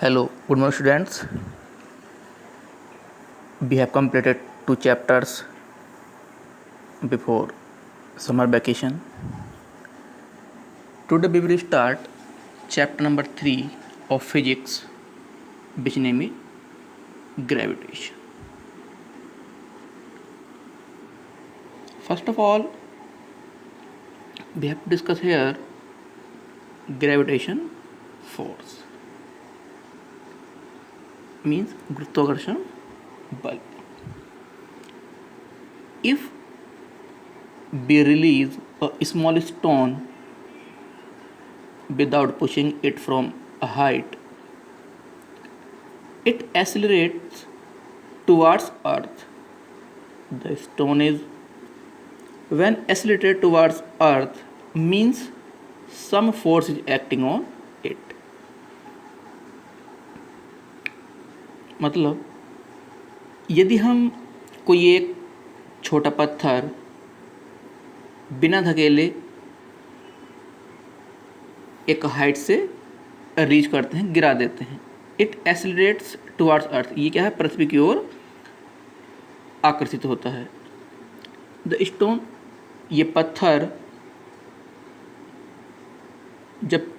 Hello, good morning, students. We have completed 2 chapters before summer vacation. Today we will start chapter number 3 of physics, which name is gravitation. First of all, we have to discuss here gravitation force, means गुरुत्वाकर्षण बल. If we release a small stone without pushing it from a height, it accelerates towards earth. The stone is, when accelerated towards earth, means some force is acting on it. मतलब यदि हम कोई एक छोटा पत्थर बिना धकेले एक हाइट से रीच करते हैं, गिरा देते हैं, इट एक्सेलरेट्स टुवार्ड्स अर्थ. ये क्या है? पृथ्वी की ओर आकर्षित होता है. द स्टोन, ये पत्थर जब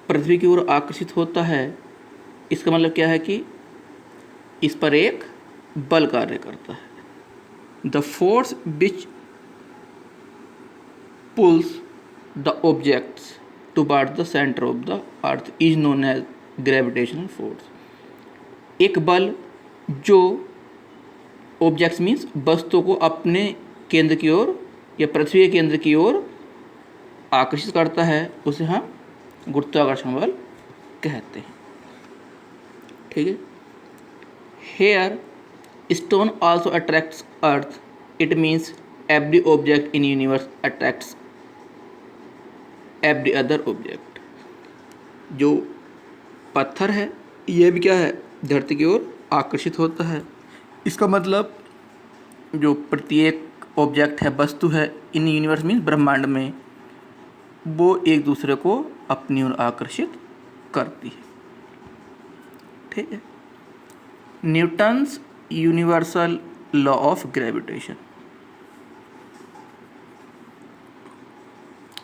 पृथ्वी की ओर आकर्षित होता है, इसका मतलब क्या है कि इस पर एक बल कार्य करता है. The force which pulls the objects towards the center of the earth is known as gravitational force. एक बल जो ऑब्जेक्ट्स मीन्स वस्तु को अपने केंद्र की ओर या पृथ्वी के केंद्र की ओर आकर्षित करता है, उसे हम गुरुत्वाकर्षण बल कहते हैं. ठीक है. Hair stone also attracts earth. It means every object in universe attracts every other object. जो पत्थर है यह भी क्या है? धरती की ओर आकर्षित होता है. इसका मतलब जो प्रत्येक ऑब्जेक्ट है, वस्तु है इन यूनिवर्स मीन्स ब्रह्मांड में, वो एक दूसरे को अपनी ओर आकर्षित करती है. ठीक है. Newton's universal law of gravitation.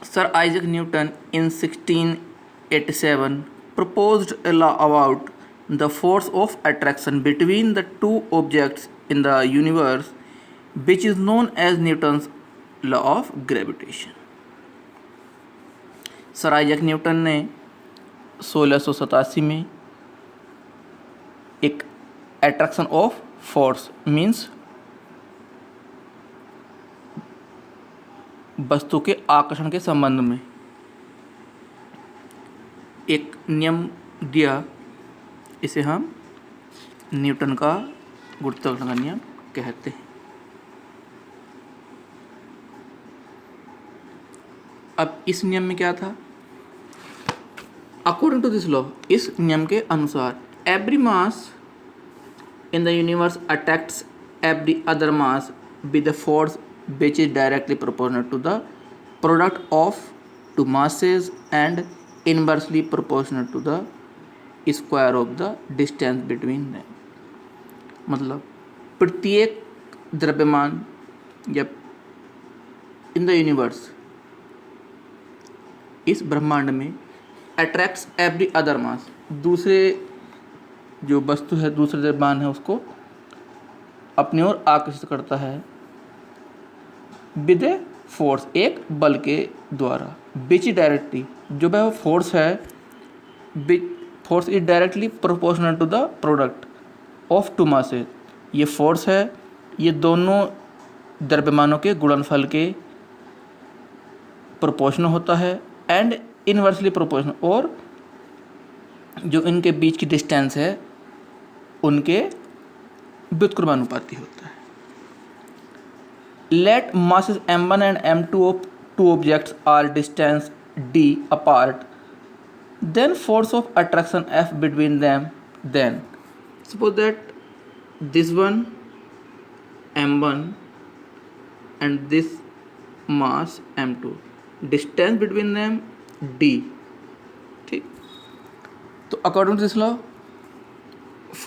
Sir Isaac Newton in 1687 proposed a law about the force of attraction between the two objects in the universe, which is known as Newton's law of gravitation. Sir Isaac Newton ने 1687 में एक attraction of force means वस्तु के आकर्षण के संबंध में एक नियम दिया. इसे हम न्यूटन का गुरुत्वाकर्षण का नियम कहते हैं. अब इस नियम में क्या था? अकॉर्डिंग टू दिस लॉ, इस नियम के अनुसार every mass in the universe attracts every other mass with the force which is directly proportional to the product of two masses and inversely proportional to the square of the distance between them. मतलब प्रत्येक द्रव्यमान या in the universe, इस ब्रह्मांड में, attracts every other मास, दूसरे जो वस्तु है, दूसरे द्रव्यमान है, उसको अपनी ओर आकर्षित करता है विद ए फोर्स, एक बल के द्वारा. विच डायरेक्टली, जो वह फोर्स है, force is directly proportional to the product of two masses. ये फोर्स है, ये दोनों द्रव्यमानों के गुणनफल के प्रोपोर्शनल होता है एंड इनवर्सली प्रोपोर्शनल, और जो इनके बीच की डिस्टेंस है उनके व्युत्क्रमानुपाती होता है. Let masses m1 and m2 of two objects are distance d apart, then force of attraction F between them. Then suppose that this one m1 and this mass m2, distance between them d. ठीक. तो according to this law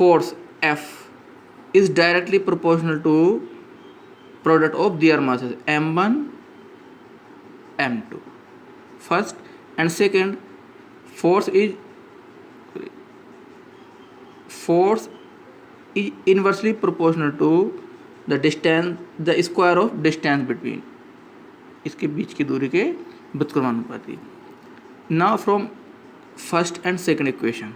force F is directly proportional to product of their masses m1 m2 first, and second, force is inversely proportional to the distance, the square of distance between, इसके बीच की दूरी के व्युत्क्रमानुपाती. Now from first and second equation,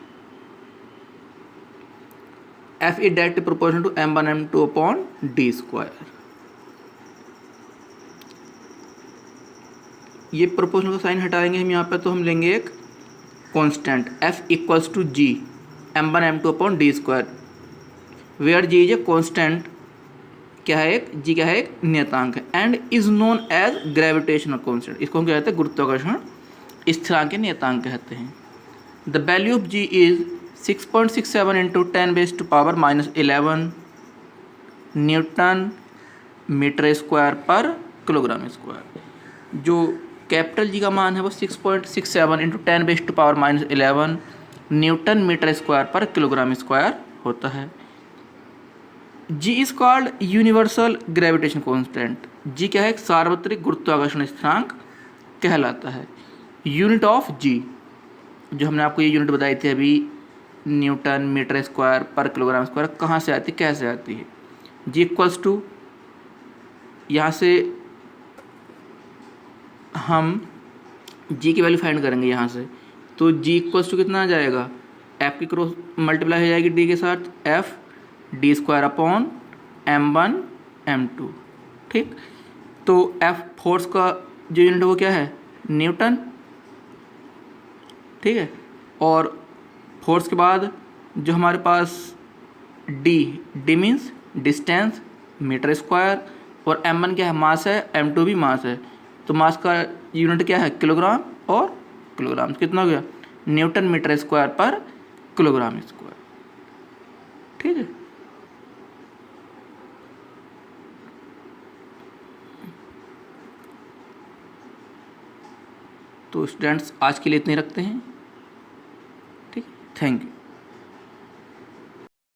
F is directly proportional to m1 m2 upon d square. ये proportional का sign हटाएंगे हम यहाँ पर, तो हम लेंगे एक constant F equals to G m1 m2 upon d square, where G is a constant, क्या है एक जी, क्या है एक नियतांक है, and is known as gravitational constant, इसको हम क्या कहते हैं, गुरुत्वाकर्षण स्थिरांक के नियतांक कहते हैं. The value of G is 6.67 into 10⁻⁻11 newton metre square per kilogram square. जो कैपिटल जी का मान है वो 6.67 into 10⁻⁻11 newton metre square per kilogram square होता है. G is called universal gravitation constant. G क्या है, एक सार्वत्रिक गुरुत्वाकर्षण स्थिरांक कहलाता है. यूनिट ऑफ जी, जो हमने आपको ये यूनिट बताई थी अभी, Newton metre square per kilogram square, कहाँ से आती, कैसे आती है. जी इक्वल्स टू, यहाँ से हम जी की वैल्यू फाइंड करेंगे यहाँ से, तो जी इक्वल्स टू कितना आ जाएगा, एफ की क्रॉस मल्टीप्लाई हो जाएगी डी के साथ, F D square upon m1 m2. ठीक, तो एफ फोर्स का जो यूनिट है वो क्या है, न्यूटन. ठीक है, और फोर्स के बाद जो हमारे पास D means distance metre square, और m1 क्या है, मास है, m2 भी मास है, तो मास का यूनिट क्या है, किलोग्राम, और किलोग्राम कितना हो गया, Newton metre square per kilogram square. ठीक है, तो स्टूडेंट्स आज के लिए इतने रखते हैं. ठीक, थैंक यू.